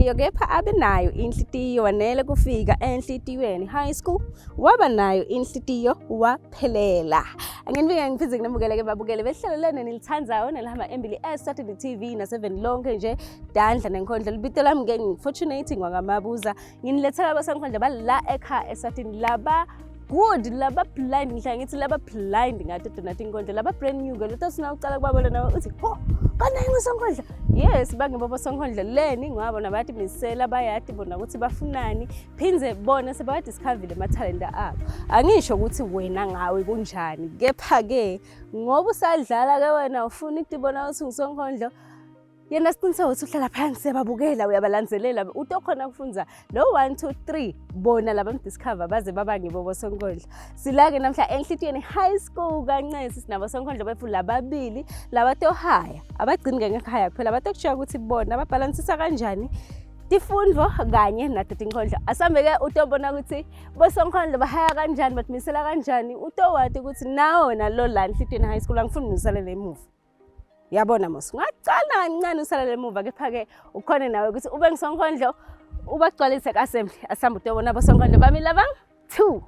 inhlitiyo, kepha abe nayo inhlitiyo wanele kufika enhlitiyweni high school, waba nayo inhlitiyo waphelela. Angifike ngiphize kunamukele babukele behlelo lena nilithandayo nelihamba embili eSaturday TV na7 lonke nje dandla nenkondlo libito lami ke ngifortunate ngwakamabuza nginilethela abasankondlo bala ekhaya eSwatini laba good laba blind ngihlala ngithi laba blind ngathi donathi inkondlo laba brand new ke lotho sina ucala kubabona nawe uthi ho kana ingosankondlo yes bangibobo sankondlo leni ngwabona bathi misela bayati bona ukuthi bafunani phinze bona sebaya discover ama talent abo angisho ukuthi wena ngawe kunjani kepha ke ngoba usadlala ke wena ufuna ukubona ukuthi ngisonkondlo yena siqinisa ukuthi uhlala phansi sebabukela uyabalandzelela utokhona kufunza lo 1 2 3 bona laba mdiscover baze baba ngibobo sonkondlo silake namhla enhlitiyweni high school kancesi sinabo sonkondlo bephu lababili labatohaya abagcini ngekhaya kuphela abatokushiya ukuthi bona babalansisa kanjani tifundvo kanye nato tinkondlo asambe ke utobona ukuthi bosonkondlo bahaya kanjani batmisela kanjani utowati ukuthi nawo nalo la enhlitiyweni high school angifuni ngisalele emuva yabona mos ngacala kancane usalele emuva kepha ke ukhona nawe ukuthi ube ngisonkondlo ubagcwalise kaSemhle asamba utobona bosonkondlo bami laba 2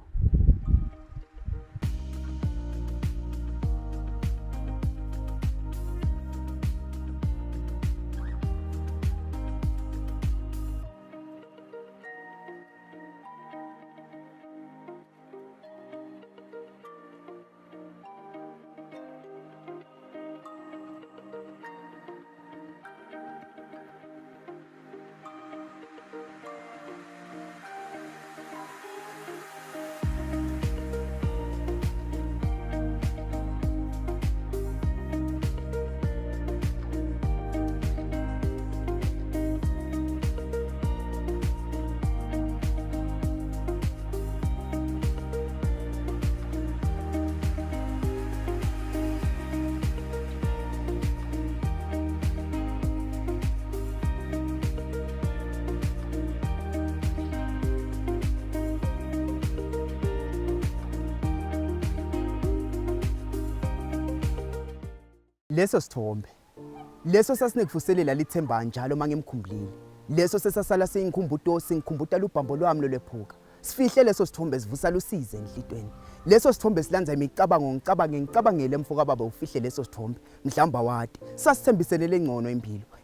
Leso sithombe leso sasinekuvuselela lithemba njalo mangimkhumbulile leso sesasala singkhumbuto singikhumbuta lubhambo lwami lolephuka sifihle leso sithombe sivusa lusize enhlitweni leso sithombe silanza imicabango ngicabangele mfoka baba ufihle leso sithombe mhlamba wadi sasithembisele lengcono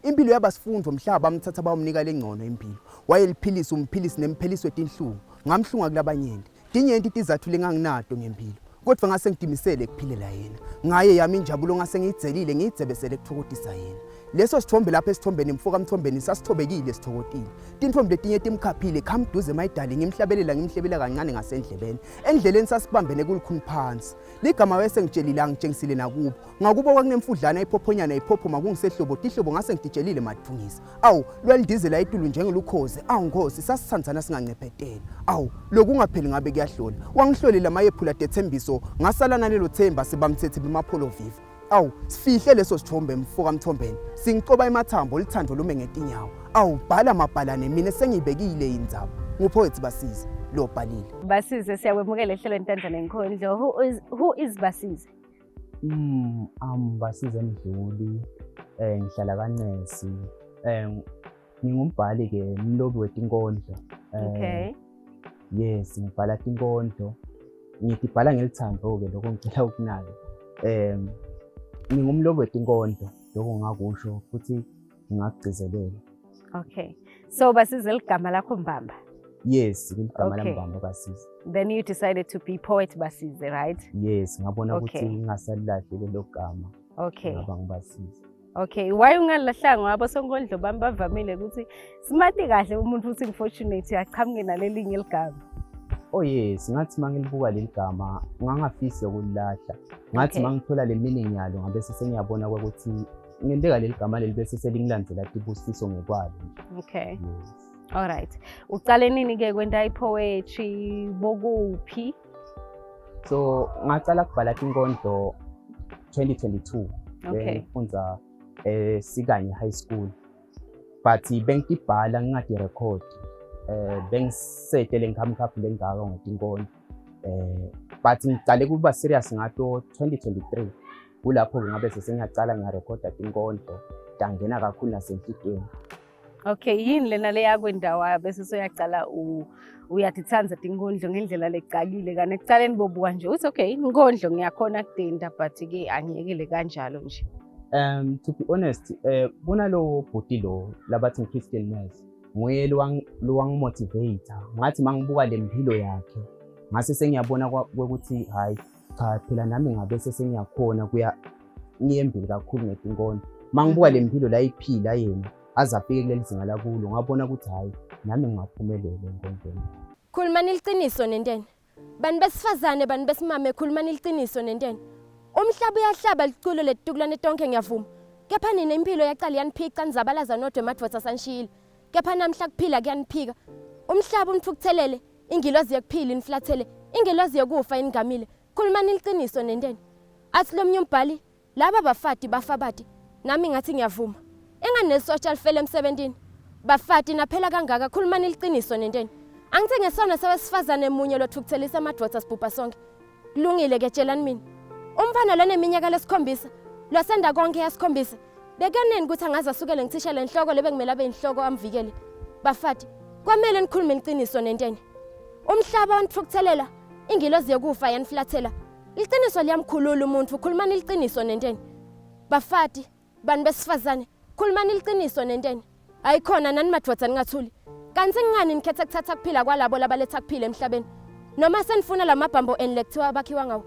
impilo yabasifundvo mhlaba amthatha bawumnika lengcono impilo wayeliphilisa umphilisi nempheliso wetinhlungu ngamhlunga kulabanyenti dinyenti tizathu lenganginato ngempilo kodwa ngase ngidimisele kuphilela yena ngaye yami injabulo ngase ngiyidzelile ngiyidzebesele kuthokozisa yena leso sithombe lapha esithombeni mfoka mthombeni sasithobekile sithokotile tintfombi letinye timkhaphile khamduze mayidali ngimhlebela kancane ngasendlebeni endleleni sasibambene kulikhuni phansi ligama wese ngitshelile angitshengisile nakubo ngakubo kwakunemfudlana iphophonyana iphophoma kungisehlobo tihlobo ngase ngiditshelile madungisa awu lwalidizela itulu njengelukhozi awungosi sasithandzana singancephetela awu lokungapheli ngabe kuyahlola wangihlolela mayephula dethembiso ngasala nalelo themba sibamthethe bimapholo viva awu sifihle leso sithombe mfoka mthombeni singicoba emathambo lithando lume ngetinyawo awu bhala mabhalane mina sengibekile indzaba nguPoet Basize lo bhalile Basize siyakwemukela ehlelo entandla nenkondlo who is Basize Basize Mdluli ngihlala kaNesi ngingumbhali ke umlobi wetinkondlo okay yes ngibhala tinkondlo ngibhala ngelithando ke lokho ngicela ukunaka ngingumlobi wetinkondlo lokho ngakusho futhi ngingakugcizelela okay so Basize ligama lakho Mbamba yes igama lami Mbamba Basize then you decided to be Poet Basize right yes ngabona ukuthi ngingasalilahle lelo gama okay ngaba ngibasize okay why ungalahlanga ngabo sonkondlo bami bavamile ukuthi smart kahle umuntu uthi unfortunate yaqhamuke nalelinye ligama oh yes ngathi mangilibuka leligama ngangafisi ukulahla ngathi mangithola le meaning yalo ngabe sengiyabona ukuthi ngenteka leligama leli bese selingilandzela tibusiso ngekwalo okay yes. All right uqale nini ke kwenta ipoetry bokuphi so ngaqala ukubhala tinkondlo 2022 okay ngifunza Sikanye High School but bengibhala ngingadi record bengisetele ngikhamkhaphi lengaka ngetinkondlo but ngiqale kuba serious ngato 2023 kulapho ngabe sesengiyaqala ngiyarecorda tinkondlo dangena kakhulu nasenhlitweni Okay, yini lena le yakwendawo bese soyaqala uyatithanza tinkondlo ngendlela lecakile kana ekucaleni bobuka nje uthi okay inkondlo ngiyakhona kudenda but ke angiyekele kanjalo nje. To be honest, kunalo bhuti lo labathi Christian Mass. Nguye lo wangimotivate. Ngathi mangibuka le mpilo yakhe, ngase sengiyabona ukuthi hayi cha phela nami ngabe sengiyakhona kuya ngiyembili kakhulu ngetinkondlo. Mangibuka le mpilo la iphila yena azafike kuleli zinga lakulo ngabona ukuthi hayi nami ngingaphumelela enkondlweni. Khulumani iqiniso nentene. Bani besifazane bani besimame khulumani iqiniso nentene. Umhlaba uyahlaba liculo letukulane tonke ngiyavuma. Kepha nina impilo yaqala yaniphica nizabalaza nodwe emadvodza sanishile. Kepha namhla kuphila kuyaniphika. Umhlaba unifukuthelele, ingilozi yakuphila inflathele, ingilozi yokufa ingamile. Khulumani iqiniso nentene. Athi lo mnyumbhali laba bafati bafabati. Nami ngathi ngiyavuma. Enganesotsha alifele emsebentini. Bafati naphela kangaka khulumani iqiniso nentene. Angithi ngesona sewesifazane emunye lothukuthelisa amadvodza sibhubha sonke. Kulungile ke tshelani mina. Umfana lona eminyaka lesikhombisa, losenda konke yasikhombisa. Bekaneni ukuthi angaze asukele ngithishela inhloko lebe kumele abe inhloko amvikele. Bafati, kwamele nikhulume iqiniso nentene. Umhlaba onithukuthelela, ingilozi yokufa yaniflathela. Iqiniso liyamkhulula umuntu, khulumani iqiniso nentene. Bafati, bani besifazane, khulumani iqiniso nentene. Ayikhona nani madvodza ningathuli. Kanti ngani nikhetha kuthatha kuphila kwalabo labaletha kuphila emhlabeni? Noma senifuna lamabhambo enilekuthiwa abakhiwa ngawo.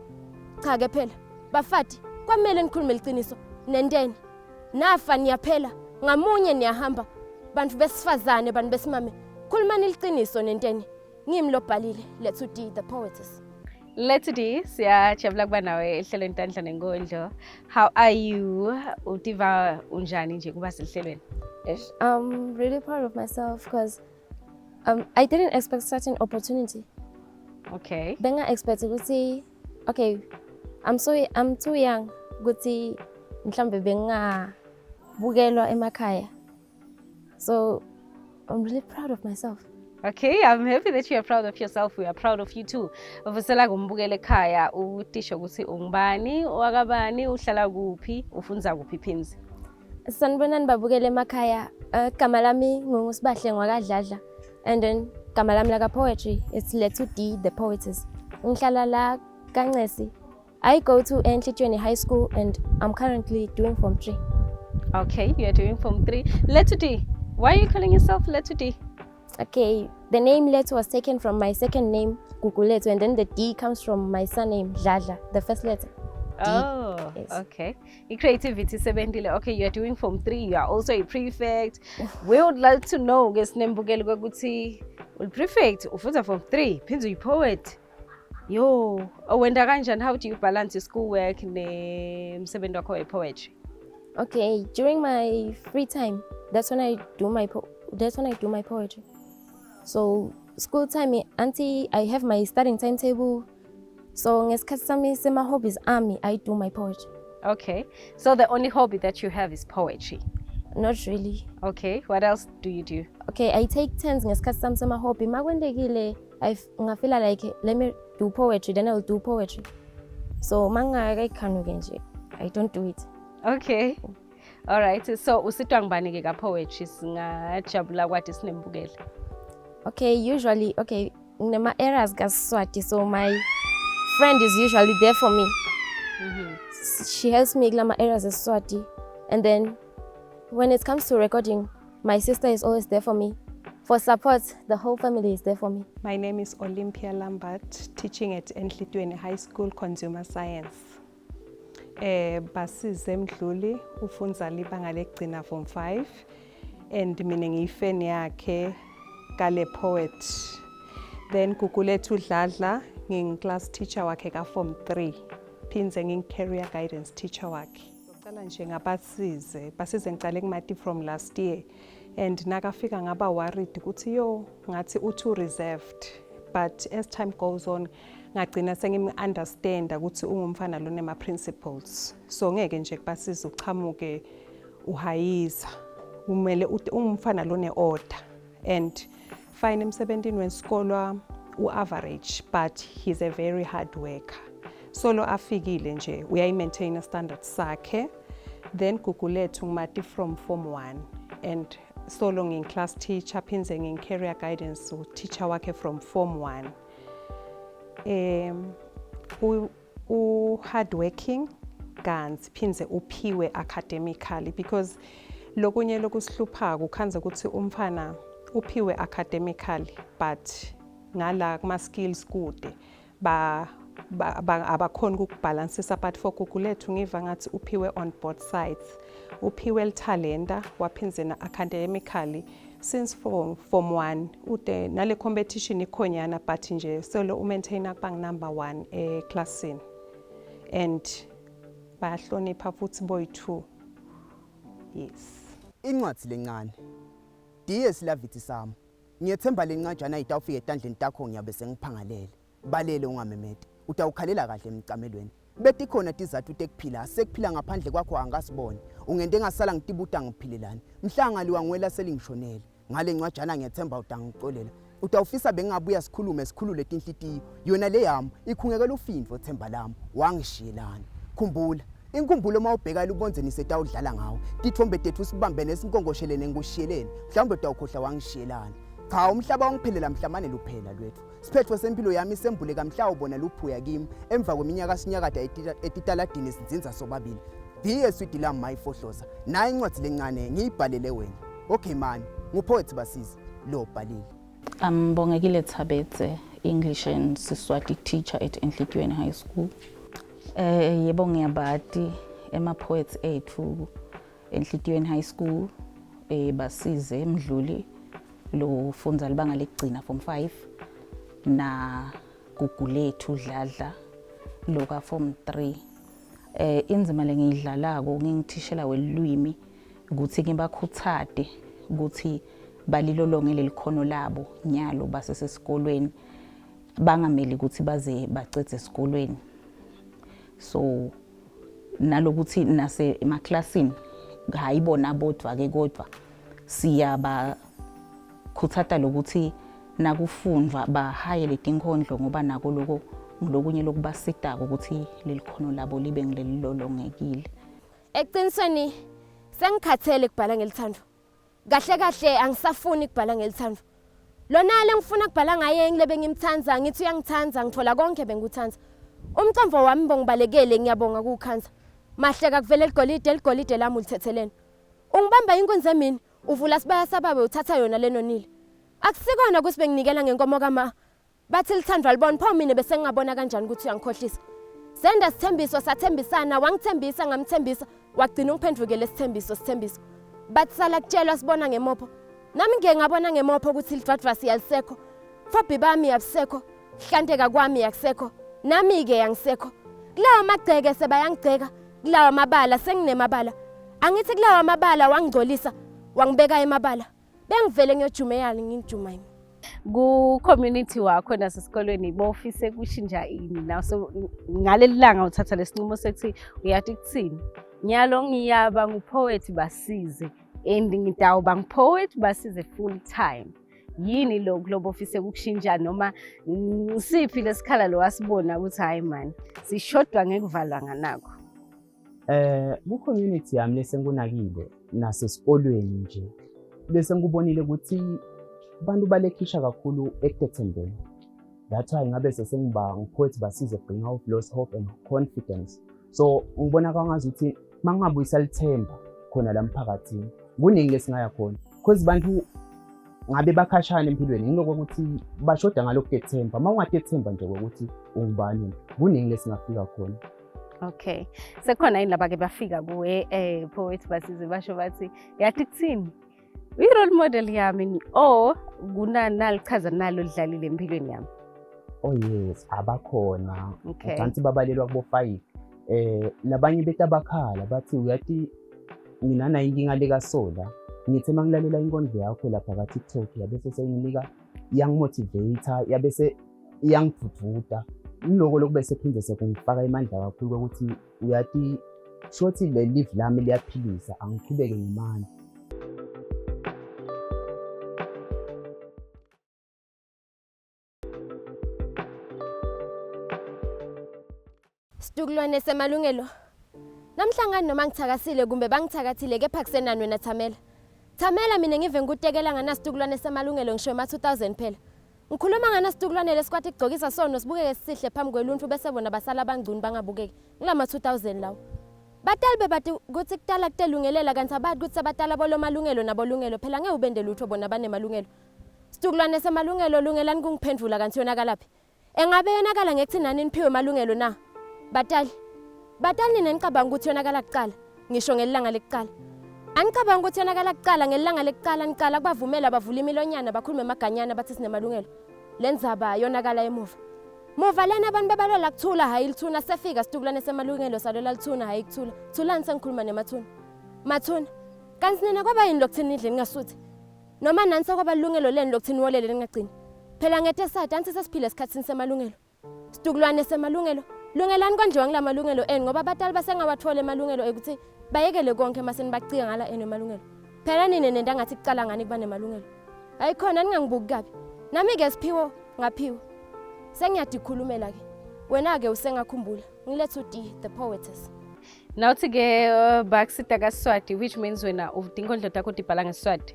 Cha ke phela bafati kwamele nikhulume iqiniso nentene nafa niyaphela ngamunye niyahamba bantu besifazane bantu besimame khulumani iqiniso nentene ngimi lobhalile Let's D the poetess. Let's D siyajabula kuba nawe ehlelweni Ntandla Nenkondlo. How are you? Utiva unjani nje kuba sehlelweni? I'm really proud of myself because I didn't expect such an opportunity. Okay. Benga expect ukuthi okay I'm too young ukuthi mhlambe bengabukelwa emakhaya. So I'm really proud of myself. Okay, I'm happy that you are proud of yourself. We are proud of you too. Uvusela kumbukele ekhaya utisho ukuthi ungubani, wakabani, uhlala kuphi, ufunza kuphi phinzi. Sanibonani babukele emakhaya. Igama lami nguSibahle Ngwakadladla and then igama lami la poetry it's Let's D the poetess. Ngihlala la kaNcesi. I go to Enhlitweni High School and I'm currently doing Form 3. Okay, you are doing Form 3. Let's D. Why are you calling yourself Let's D? Okay, the name Let's was taken from my second name, Gugulethu, and then the D comes from my surname, Dladla, the first letter. D. Oh, Yes. okay. In creativity, okay, you are doing Form 3. You are also a prefect. We would like to know, guess nembugele ukuthi prefect ufunda Form 3, phinzi uyi poet. Yo, wenda kanjani, how do you balance your schoolwork nemsebenzi wakho we-poetry? Okay, during my free time, that's when I do my poetry. So school time until I have my studying timetable. So ngesikhathi sami sema hobbies ami I do my poetry. Okay, so the only hobby that you have is poetry? Not really. Okay, what else do you do? Okay, I take turns ngesikhathi sami sema hobby. Makwendekile ngafila like let me do poetry, then I'll do poetry. So mangakayikhanuke nje, I don't do it. Okay. All right. So usitwa ngibani ke ka poetry singajabula kwathi sinembukele. Okay, usually nema errors kaSiswati, so my friend is usually there for me. She helps me glama errors eSiswati, and then when it comes to recording, my sister is always there for me. For support, the whole family is there for me. My name is Olympia Lambert, teaching at Enhlitweni High School, Consumer Science. Basize Mdluli ufunza libanga lekugcina Form 5 and mina ngiyifan yakhe kale poet. Then Gugulethu Dladla nging-class teacher wakhe ka Form 3, phinze nging-career guidance teacher wakhe. Ngicela nje basize ngicale kumati from last year and nakafika ngaba worried ukuthi yo ngathi too reserved, but as time goes on ngagcina sengimi-understand ukuthi ungumfana lona ema-principles, so ngeke nje kubasiza uchamuke uhayiza, kumele ungumfana lona order and fine emsebentini wesikolo u-average but he's a very hard worker. Solo afikile nje uyayi-maintain standards sakhe. Then Gugulethu ngimati from Form 1 and solo ngi-class teacher phindze ngi-career guidance teacher wakhe from form 1. U-hard working kanti phindze uphiwe academically because lokunye lokusihluphako ukhanza ukuthi umfana uphiwe academically but ngala kuma-skills kude abakhona ukukubhalansisa but for Gugulethu ngiva ngathi uphiwe on both sides. Uphiwe talenta waphindze academically since form 1 ude nale competition ikhonyana but nje solo umaintaina kubang number 1 eclassini and bayahlonipha futhi boy 2. Yes. Incwadi lencane. DS Lavithi sami. Ngiyethemba lencwajana itawufika etandleni takho ngiyabe sengiphangalele. Balele ungamemete. Utawukhalela kahle emcamelweni. Bethi khona tizathu tekuphila sekuphila ngaphandle kwakho angasiboni. Ungende ngasala ngitibuta ngiphilelani. Mhlanga liwangwela selingishonele. Ngale ncwajana ngiyethemba utangicolela. Utawufisa bengabuya sikhulule tinhlitiyo. Yona le yami ikhungekela ufindvo themba lami wangishiyelana. Khumbula inkumbulo mawubheka ubonzeni setawudlala ngawo. Tithombe tethu sibambene sinkongoshelene ngushiyelene. Mhlawumbe utawukhohla wangishiyelana. Cha umhlaba wangiphelela mhlamane luphela lwethu. Siphetho sempilo yami sembule kamhla ubona luphuya kimi emva kweminyaka sinyakada etitaladini sinzinza sobabili. DS Swidila mayifohloza. Na incwadi lencane ngiyibhalele wena. Okay man, ngupoet Basizi lo bhalile. Bongekile Thabetse, English and Siswati teacher at Enhlitiyweni High School. Yebo ngiyabati ema-poets ethu Enhlitiyweni High School Basize Mdluli lo fundza libanga lekugcina form 5 na Gugulethu Dladla lo ka form 3. Inzima lengiyidlalako ngingithishela welulwimi ukuthi ngibakhuthade ukuthi balilolonge lelikhono labo nyalo basesesikolweni bangameli ukuthi baze bacede esikolweni. So nalokuthi nase emaklasini hayibona bodwa ke kodwa siyaba khuthata lokuthi nakufundwa bahaye letinkondlo ngoba nako lokho ngilokunye lokubasitako ukuthi lelikhono labo libe ngililolongekile. Eqinisweni sengikhathele ukubhala ngelithando. Kahle angisafuni ukubhala ngelithando. Lona lengifuna ukubhala ngaye ngilebe ngimthanza ngithi uyangithanza ngithola konke bengikuthanza. Umcamvo wami bongibalekele ngiyabonga ukukhanza. Mahleka kuvela eligolide lami ulithethelene. Ungibamba inkunzi emini uvula sibaya sababe uthatha yona lenonile. Akusikona ukuthi benginikela ngenkomo kama. Bathi lithandwa libona pho mina bese ngingabona kanjani ukuthi uyangikhohlisa. Senda sithembiso sathembisana wangithembisa ngamthembisa wagcina ungiphendukele sithembiso. Bathi sala kutshelwa sibona ngemopho. Nami ngeke ngabona ngemopho ukuthi lidwadwa siyalisekho. Fobi bami yabisekho. Hlanteka kwami yakusekho. Nami ke yangisekho. Kulawa magceke sebayangiceka. Kulawa mabala senginemabala. Angithi kulawa mabala wangigcolisa wangibeka emabala. Bengivele ngiyojumeyala ngijuma yimi. Ku community wakho nasesikolweni bofise kushinja ini na so ngaleli langa uthatha lesinqumo sethi uyathi kuthini nyalo ngiyaba ngupoet Basize and ngidawuba ngupoet Basize full time yini lo globe office ukushinja noma usiphi lesikhala lo wasibona ukuthi hayi man sishodwa ngekuvalwa nganakho. Ku community yami lesengunakile nasesikolweni nje bese ngubonile ukuthi abantu balekhisha kakhulu ekutethembeni. That's why ngabe sesengiba ngupoet Basize bring out lost hope and confidence. So ngibona kwangazi ukuthi mangabuyisa lithemba khona la mphakathini kuningi lesingaya khona because abantu ngabe bakhashana empilweni nginokuthi bashoda ngalokho kethemba mawungatethemba nje ukuthi ungubani kuningi lesingafika khona. Okay, sekhona yini laba ke bafika kuwe poet Basize basho bathi yathi kuthini uyi-role model yami kunanalichaza nalo lidlalile empilweni yami? Oh yes, abakhona. Okay. Kanti babalelwa kubo 5. Labanye betabakhala bathi uyathi mina na inkinga leka sola. Ngithe mangilalela inkondlo yakho lapha ka TikTok yabese senginika yang-motivator yabese iyangivuthuta. Iloko lokubese phinde sekungifaka emandla kakhulu ukuthi uyathi shothi le live lami liyaphilisa angiqhubeke ngimandla. Situkulwane semalungelo. Namhlangani noma ngithakasile kumbe bangithakathile kepha kusenani wena Thamela. Thamela mina ngive ngutekela nganasitukulwane semalungelo ngisho ema-2000 phela. Ngikhuluma nganasitukulwane lesikwati igcokisa sona sibukeke sihle phambi kweluntu bese bona basala bangcuni bangabukeki. Ngilama 2000 lawo. Batali bebathi kuthi kutala kutelungelela kanti abathi kuthi sabatala bolo malungelo nabolungelo phela ngeke ubende lutho bona banemalungelo. Situkulwane semalungelo lungelani kungiphendvula kanti yonakalaphi? Engabe yonakala ngekuthi nani niphiwe malungelo na? Batali nina nicabanga ukuthi yonakala kuqala ngisho ngelilanga lekuqala. Angicabanga ukuthi yonakala kuqala ngelilanga lekuqala nicala kubavumela bavula imilonyana bakhulume emaganyana bathi sinemalungelo. Lenzaba yonakala emuva. Muva lena abantu bebalola kuthula hayi lithuna sefika situkulwane semalungelo salola lithuna hayi kuthula. Thulani sengikhuluma nemathuna. Mathuna. Kanti nina kwaba yini lokuthini idle ngingasuthi? Noma nansi kwabalungelo leni lokuthini wolele lingagcini. Phela ngethe sathi anthi sesiphile esikhatsini semalungelo. Situkulwane semalungelo. Lungelani konje nglamalungelo eni ngoba abatali basengawathole emalungelo ekuthi bayekele konke maseni bacika ngala eni emalungelo. Phela nini nenda ngathi kuqala ngani kuba nemalungelo. Ayikhona ningangibuki kabi. Nami ke siphiwo ngaphiwo. Sengiyayikhulumela ke. Wena ke usengakhumbula. Ngilethe uD the poetess. Nawuthi ke bakusita kaSiswati which means wena udinkondlo takho dibhala ngeSiswati.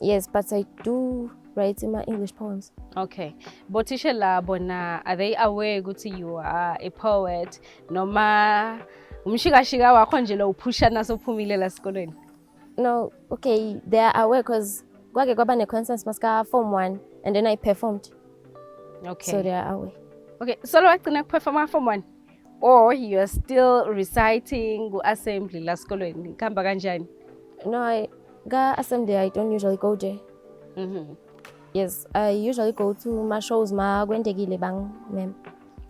Yes, but I do write in my English poems. Okay. Bothisha la bona are they aware ukuthi you are a poet noma umshikashika wakho nje lo uphusha naso uphumile la sikolweni? No, okay, they are aware because kwake kwaba ne-consensus maska form 1 and then I performed. Okay. So they are aware. Okay, so lo wagcina perform form 1 or you are still reciting ku assembly la sikolweni khamba kanjani? No, I ga assembly I don't usually go there. Yes, I usually go to my shows ma kwendekile bang ma'am.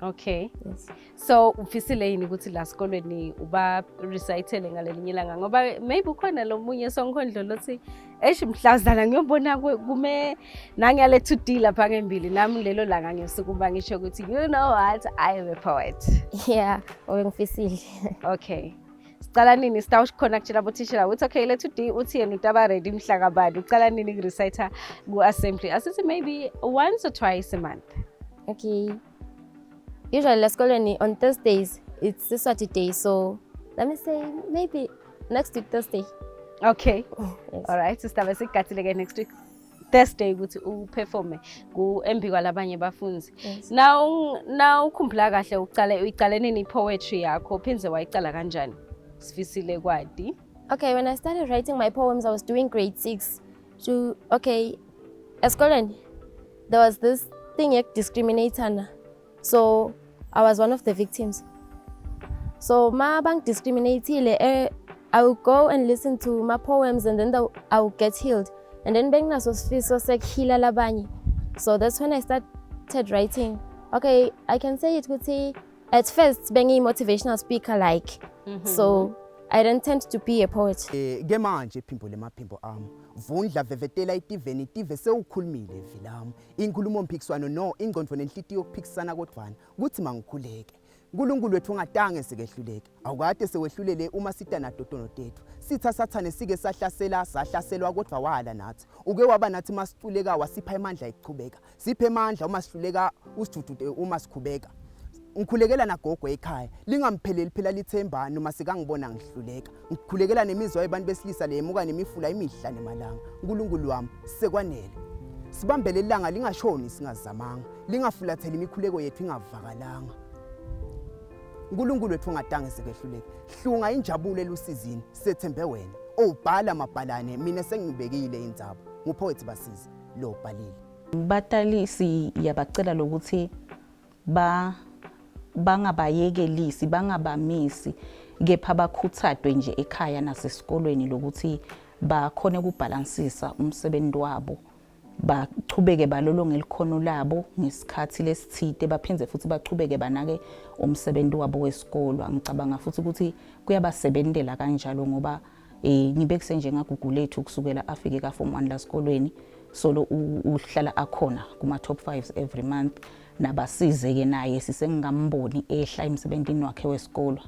Okay. Yes. So ufisile yini ukuthi la sikolweni uba recitele ngalelinye ilanga ngoba maybe ukhona lo munye sonkondlo lothi mhlazana ngiyobona kume nangiyale 2D lapha ngembili nami lelo langa ngesukuba ngisho ukuthi you know what I am a poet. Yeah, ngifisile. Okay. Sicala nini sitawuconnectela bothishela uthi okay le 2D uthi yena utaba ready mhla kabani ucala nini reciter ku assembly asithi maybe once or twice a month. Okay. Usually let's go on Thursdays. It's Siswati day, so let me say maybe next week Thursday. Okay. Yes. All right. Sistabe sikhathile next week Thursday ukuthi uperforme ku MB kwalabanye bafunzi. Yes. Now ukhumbula kahle uqale nini poetry yakho phinze wayiqala kanjani? Sifisile kwadi. Okay, when I started writing my poems I was doing grade 6. So okay, esikoleni there was this thing like discriminator. So I was one of the victims. So ma bang discriminatile, I would go and listen to my poems and then I would get healed. And then bang naso fiso sek hila labanye. So that's when I started writing. Okay, I can say it would say at first being a motivational speaker like. So I didn't tend to be a poet. Ke manje phimbo lemaphimbo ami vundla vevetela itiveni tive sewukhulumile vilami inkulumo mphikiswano no ingqondo nenhlitiyo yokuphikisana kodwana kuthi mangikhuleke uNkulunkulu wethu ungadange sikehluleke awukade sewehlulele uma sita nadotono tethu sitha sathane sike sahlaselwa kodwa wala nathi uke waba nathi masiculeka wasipha amandla ekuchubeka siphe amandla uma sihluleka usithuthute uma sikhubeka ngikhulekela nagogo ekhaya lingampheleli phela lithembana noma sikangibona ngihluleka ngikhulekela nemizwa yabantu besilisa lemuka nemifula imihla nemalanga uNkulunkulu wami sekwanele sibambele ilanga lingashoni singazamanga lingafulathela imikhuleko yethu ingavakalanga uNkulunkulu wethu ungadange sikehluleke hlunga injabulo elusizini sethembe wena obhala amabhalane mina sengibekile indzaba ngupoet basizi lo bhalile batalisi yabacela lokuthi bangabayekelisi bangabamisi kepha bakhuthadwe nje ekhaya nasesikolweni lokuthi bakhone ukubalansisa umsebenzi wabo bachubeke balolonge likhono labo ngesikhathi lesithide baphenze futhi bachubeke banake umsebenzi wabo wesikolo ngicabanga futhi ukuthi kuyabasebenzela kanjalo ngoba ngibekuse nje ngagugulethu kusukela afike ka form 1 la sikolweni solo uhlala akhona kuma top 5s every month nabasize ke naye sisengamboni ehla emsebenzini wakhe wesikolo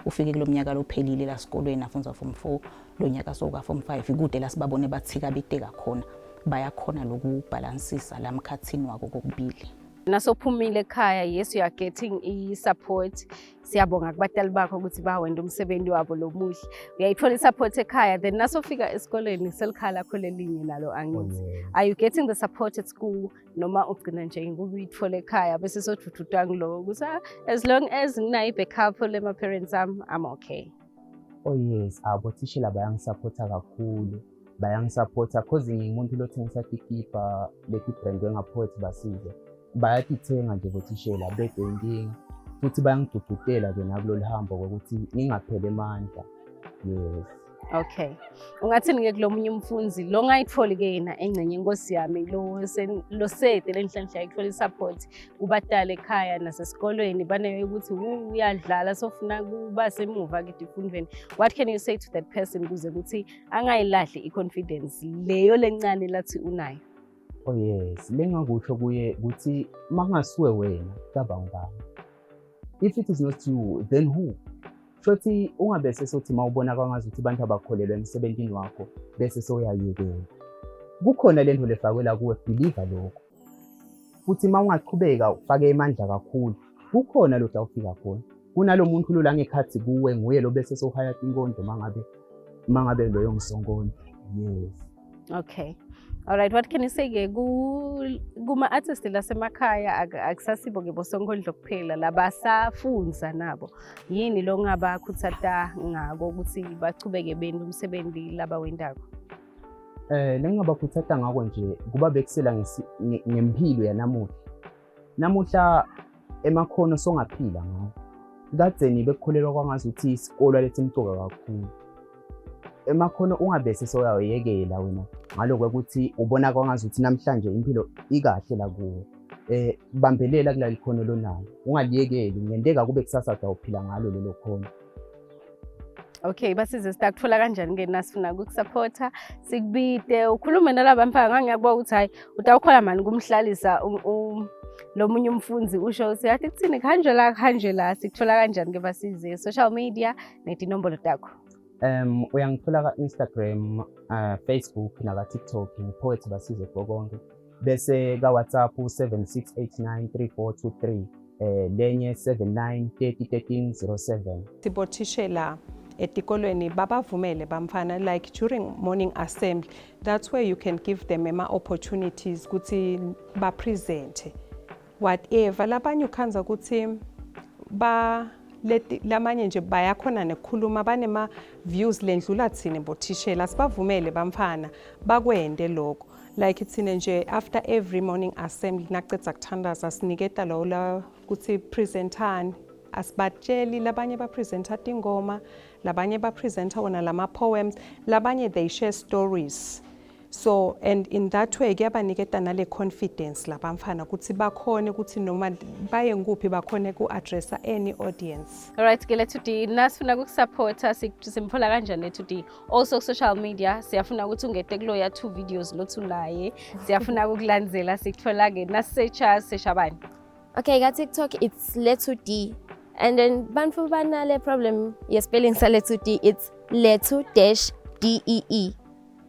ufike kulomnyaka lophelile la sikolweni afunza form 4 lo nyaka soka form 5 ikude la sibabone bathika beteka khona bayakhona lokubalansisa lamkhathini wako kokubili Nasophumile ekhaya, yes, you are getting i-support. Siyabonga kubatali bakho ukuthi bawenda umsebenzi wabo lomuhle. Uyayithola i-support ekhaya, then nasofika esikoleni selikhala lakho lelinye nalo angithi. Are you getting the support at school? Noma ugcina nje ngokuyithola ekhaya bese sothuthuta ngilo ukuthi as long as nginayo i-backup lema parents am, I'm okay. Oh yes, abothishela bayangisupporta kakhulu. Bayangisupporta cause ngimuntu lothengisa ikipa leti brand engaPoets Basize. Bayatithenga nje bothishela bede inkinga. Futhi bayangidudutela ke nakulo lihambo ukuthi ngingaphele amandla. Yes. Okay. Ungathini ke kulomunye umfunzi lo ngayitholi ke yena engcenye inkosi yami lo sede lenhlanhla ayithola i-support kubatali ekhaya nasesikolweni banayo ukuthi uyadlala sofuna kuba semuva ke difundweni. What can you say to that person kuze ukuthi angayilahli i-confidence leyo lencane lathi unayo? Oh yes, lengakusho kuye ukuthi mangasuwe wena cabanga. If it is not you, then who? Shothi ungabese sothi mawubona kwangazi ukuthi abantu abakholelwa emsebenzini wakho bese soyayekela. Kukhona lento lefakwela kuwe, believer lokho. Futhi mawungaqhubeka ufake amandla kakhulu, kukhona lo dawufika khona. Kunalomuntu lo la ngekhathi kuwe nguye lo bese sohaya inkonzo mangabe loyo msongondo. Yes. Okay. All right, what can you say ke kuma artists lasemakhaya akusasibo ke bosongodlo kuphela labasafunza nabo. Yini lo ngabakhuthata ngako ukuthi bachubeke benda umsebenzi laba wendako? Lengabakhuthata ngako nje kuba bekusela ngempilo yanamuhla. Namuhla emakhono songaphila ngawo. Kadzeni bekukholelwa kwangazi ukuthi isikolo lethi imtoka kakhulu. Emakhono ungabese soyayekela wena ngalokho ukuthi ubona kwangazi ukuthi namhlanje impilo ikahle la kuwe. Bambelela kulali khono lonayo. Ungaliyekeli ngendeka kube kusasa uphila ngalo lelo khono. Okay, basize sitakuthola kanjani ke nasifuna ukusupporta sikubide ukhulume nalaba mfana ngiyakubona ukuthi hayi utawukhola mani kumhlalisa lo munye umfunzi usho ukuthi athi kuthini kanje la sikuthola kanjani ke basize social media netinombolo takho? Uyangithola ka Instagram, Facebook na ka TikTok Poets Basize konke. Bese ka WhatsApp 76893423 lenye 79301307. Sibothishela etikolweni babavumele bamfana like during morning assembly, that's where you can give them opportunities ukuthi ba present whatever labanye ukhanza ukuthi lamanye nje bayakhona nekhuluma banema views lendlula thina bothishela sibavumele bamfana bakwende lokho like thina nje after every morning assembly naqedza kuthandaza siniketa lo la ukuthi presentani asibatsheli labanye ba presenta ingoma labanye ba presenta wona lama poems labanye they share stories. So and in that way kuyabaniketa nale confidence labamfana ukuthi bakhone ukuthi noma baye nguphi bakhone ku addressa any audience. All right, ke lethuti nasifuna ukusupporta simphola kanjani lethuti also social media siyafuna ukuthi ungete kulo ya 2 videos lothulaye siyafuna ukukulandzela sikuthola ke searcha bani? Okay, ka TikTok it's Lethuti, and then bantu banale problem ye spelling sa Lethuti, it's Lethu-DEE.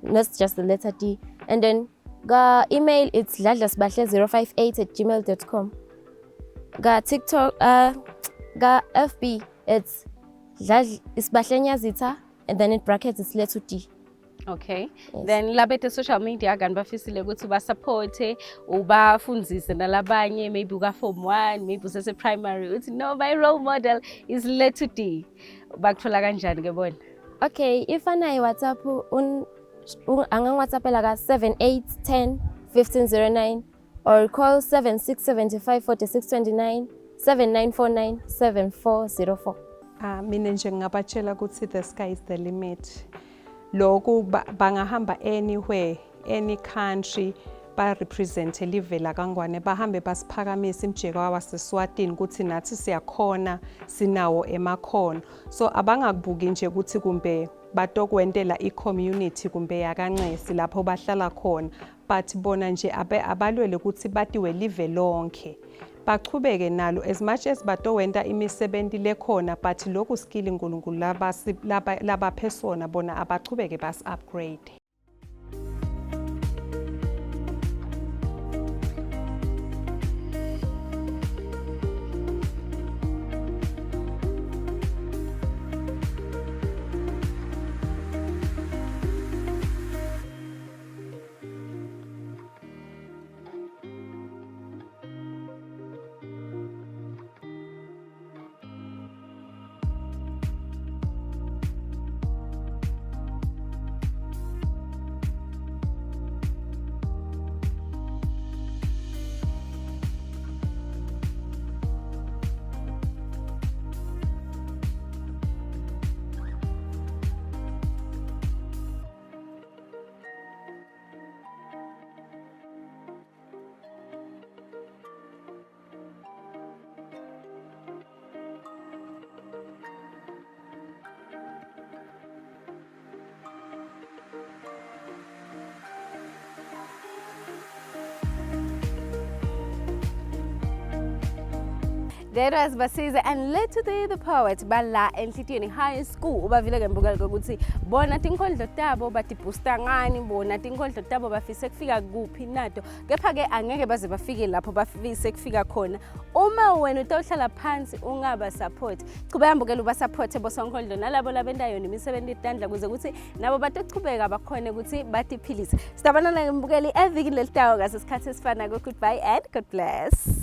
Not just the letter D. And then ga email it's ladlasbahle058@gmail.com. Ga TikTok ga FB it's isbahlenyazitha, and then in brackets it's Lethuti. Okay. Yes. Then labete social media kan bafisile ukuthi ba support ubafundzise nalabanye maybe uka form 1 maybe usese primary uthi no my role model is Lethuti. Bakuthola kanjani ke bona? Okay, if anayi WhatsApp angang WhatsApp la ka 7810 1509 or call 7675 4629 7949 7404. Mina nje ngingabatshela ukuthi the sky is the limit. Lokho bangahamba anywhere, any country ba represent live la kangwane bahambe basiphakamisa imjeko waseSwatini ukuthi nathi siyakhona sinawo emakhono. So abangakubuki nje ukuthi kumbe batokwentela i-community kumbe yakanxesi lapho bahlala khona, but bona nje abalwele ukuthi batiwe live lonke. Bachubeke nalo as much as batowenta imisebenzi lekhona, but lokhu skill uNkulunkulu laba persona bona abachubeke bas upgrade. That was Basiza and Lethu the Poet bala enhlitiyweni high school ubavile ke mbukela ukuthi bona tinkondlo tabo batiboosta ngani bona tinkondlo tabo bafise kufika kuphi nato kepha ke angeke baze bafike lapho bafise kufika khona uma wena utawuhlala phansi ungaba support chubeka mbukela uba support bosonkondlo nalabo labendayo nemisebenzi etandla kuze ukuthi nabo batochubeka bakhona ukuthi batiphilise sitabana mbukeli eviki lelitawo ngasesikhathi esifana goodbye and God bless.